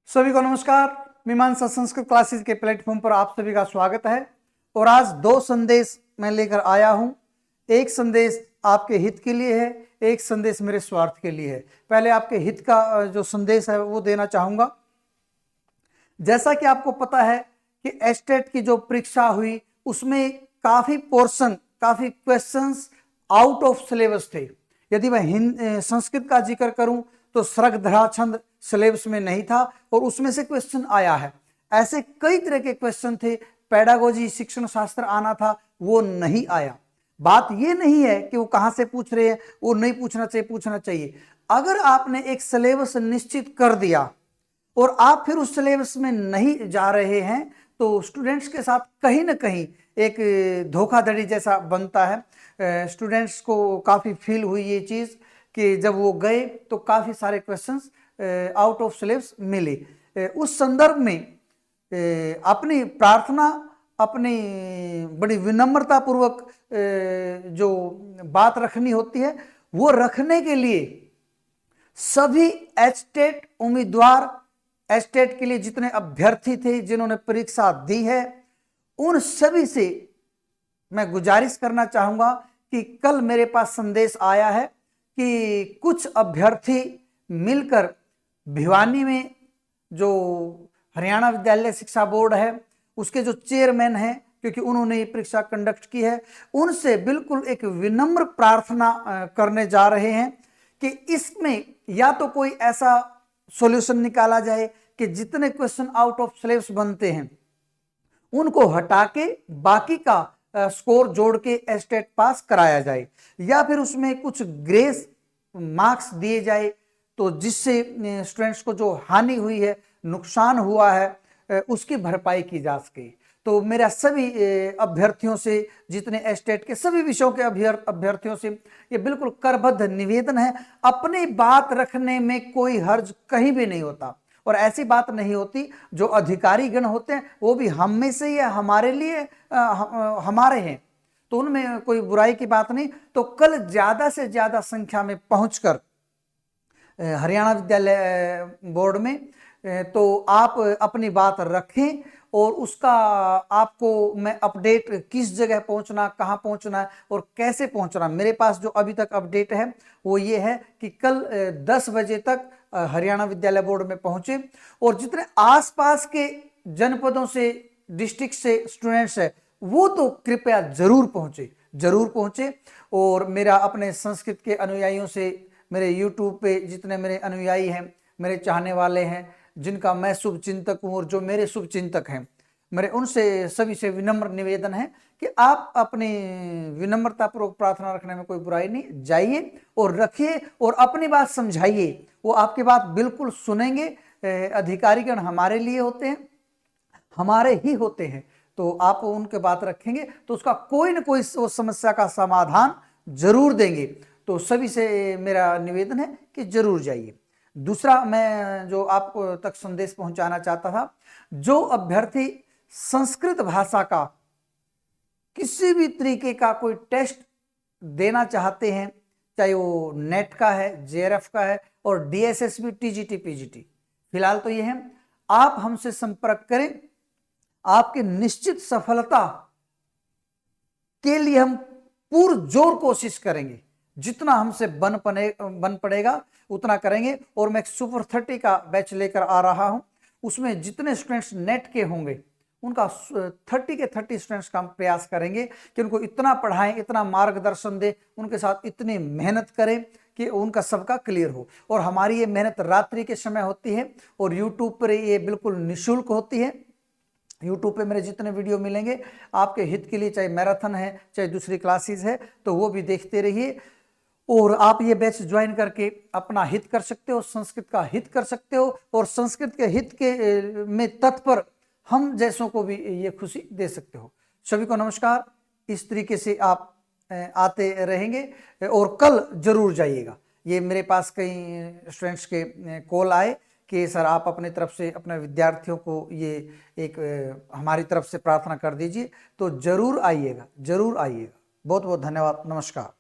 सभी को नमस्कार। मीमांसा संस्कृत क्लासेस के प्लेटफॉर्म पर आप सभी का स्वागत है। और आज दो संदेश मैं लेकर आया हूं। एक संदेश आपके हित के लिए है, एक संदेश मेरे स्वार्थ के लिए है। पहले आपके हित का जो संदेश है वो देना चाहूंगा। जैसा कि आपको पता है कि एस्टेट की जो परीक्षा हुई उसमें काफी पोर्शन, काफी क्वेश्चंस आउट ऑफ सिलेबस थे। यदि मैं संस्कृत का जिक्र करूं तो सर्ग धरा छंद सिलेबस में नहीं था और उसमें से क्वेश्चन आया है। ऐसे कई तरह के क्वेश्चन थे। पेडागोजी, शिक्षण शास्त्र आना था, वो नहीं आया। बात ये नहीं है कि वो कहां से पूछ रहे हैं, वो नहीं पूछना चाहिए, पूछना चाहिए। अगर आपने एक सिलेबस निश्चित कर दिया और आप फिर उस सिलेबस में नहीं जा रहे हैं तो स्टूडेंट्स के साथ कहीं ना कहीं एक धोखाधड़ी जैसा बनता है। स्टूडेंट्स को काफ़ी फील हुई ये चीज़ कि जब वो गए तो काफ़ी सारे क्वेश्चंस आउट ऑफ सिलेबस मिले। उस संदर्भ में अपनी प्रार्थना, अपनी बड़ी विनम्रता पूर्वक जो बात रखनी होती है वो रखने के लिए सभी एस्टेट उम्मीदवार, एस्टेट के लिए जितने अभ्यर्थी थे जिन्होंने परीक्षा दी है, उन सभी से मैं गुजारिश करना चाहूंगा कि कल मेरे पास संदेश आया है कि कुछ अभ्यर्थी मिलकर भिवानी में जो हरियाणा विद्यालय शिक्षा बोर्ड है उसके जो चेयरमैन हैं, क्योंकि उन्होंने ये परीक्षा कंडक्ट की है, उनसे बिल्कुल एक विनम्र प्रार्थना करने जा रहे हैं कि इसमें या तो कोई ऐसा सॉल्यूशन निकाला जाए कि जितने क्वेश्चन आउट ऑफ सिलेबस बनते हैं उनको हटा के बाकी का स्कोर जोड़ के एस्टेट पास कराया जाए, या फिर उसमें कुछ ग्रेस मार्क्स दिए जाए तो जिससे स्टूडेंट्स को जो हानि हुई है, नुकसान हुआ है, उसकी भरपाई की जा सके। तो मेरा सभी अभ्यर्थियों से, जितने एस्टेट के सभी विषयों के अभ्यर्थियों से ये बिल्कुल करबद्ध निवेदन है, अपनी बात रखने में कोई हर्ज कहीं भी नहीं होता। और ऐसी बात नहीं होती, जो अधिकारी गण होते हैं वो भी हम में से ही है, हमारे लिए हमारे हैं, तो उनमें कोई बुराई की बात नहीं। तो कल ज्यादा से ज्यादा संख्या में पहुंचकर हरियाणा विद्यालय बोर्ड में तो आप अपनी बात रखें और उसका आपको मैं अपडेट किस जगह पहुंचना, कहां पहुंचना है और कैसे पहुंचना, मेरे पास जो अभी तक अपडेट है वो ये है कि कल 10 बजे तक हरियाणा विद्यालय बोर्ड में पहुंचे और जितने आसपास के जनपदों से, डिस्ट्रिक्ट से स्टूडेंट्स है वो तो कृपया जरूर पहुंचे, जरूर पहुंचे। और मेरा अपने संस्कृत के अनुयायियों से, मेरे यूट्यूब पे जितने मेरे अनुयायी हैं, मेरे चाहने वाले हैं, जिनका मैं शुभ चिंतक हूं और जो मेरे शुभ चिंतक हैं, मेरे उनसे सभी से विनम्र निवेदन है कि आप अपनी विनम्रता पूर्वक प्रार्थना रखने में कोई बुराई नहीं, जाइए और रखिए और अपनी बात समझाइए, वो आपकी बात बिल्कुल सुनेंगे। अधिकारीगण हमारे लिए होते हैं, हमारे ही होते हैं, तो आप उनके बात रखेंगे तो उसका कोई ना कोई उस समस्या का समाधान जरूर देंगे। तो सभी से मेरा निवेदन है कि जरूर जाइए। दूसरा मैं जो आप तक संदेश पहुंचाना चाहता था, जो अभ्यर्थी संस्कृत भाषा का किसी भी तरीके का कोई टेस्ट देना चाहते हैं, चाहे वो नेट का है, जेआरएफ का है और डीएसएसबी, टीजीटी, पीजीटी, फिलहाल तो ये है, आप हमसे संपर्क करें। आपकी निश्चित सफलता के लिए हम पुरजोर कोशिश करेंगे, जितना हमसे बन पड़ेगा उतना करेंगे। और मैं सुपर 30 का बैच लेकर आ रहा हूं, उसमें जितने स्टूडेंट्स नेट के होंगे उनका 30 के 30 स्टूडेंट्स का हम प्रयास करेंगे कि उनको इतना पढ़ाएं, इतना मार्गदर्शन दें, उनके साथ इतनी मेहनत करें कि उनका सबका क्लियर हो। और हमारी ये मेहनत रात्रि के समय होती है और यूट्यूब पर ये बिल्कुल निःशुल्क होती है। यूट्यूब पे मेरे जितने वीडियो मिलेंगे आपके हित के लिए, चाहे मैराथन है चाहे दूसरी क्लासेस है, तो वो भी देखते रहिए। और आप ये बैच ज्वाइन करके अपना हित कर सकते हो, संस्कृत का हित कर सकते हो और संस्कृत के हित के में तत्पर हम जैसों को भी ये खुशी दे सकते हो। सभी को नमस्कार। इस तरीके से आप आते रहेंगे और कल जरूर जाइएगा। ये मेरे पास कई स्टूडेंट्स के कॉल आए कि सर आप अपनी तरफ से अपने विद्यार्थियों को ये एक हमारी तरफ से प्रार्थना कर दीजिए, तो जरूर आइएगा, जरूर आइएगा। बहुत बहुत धन्यवाद, नमस्कार।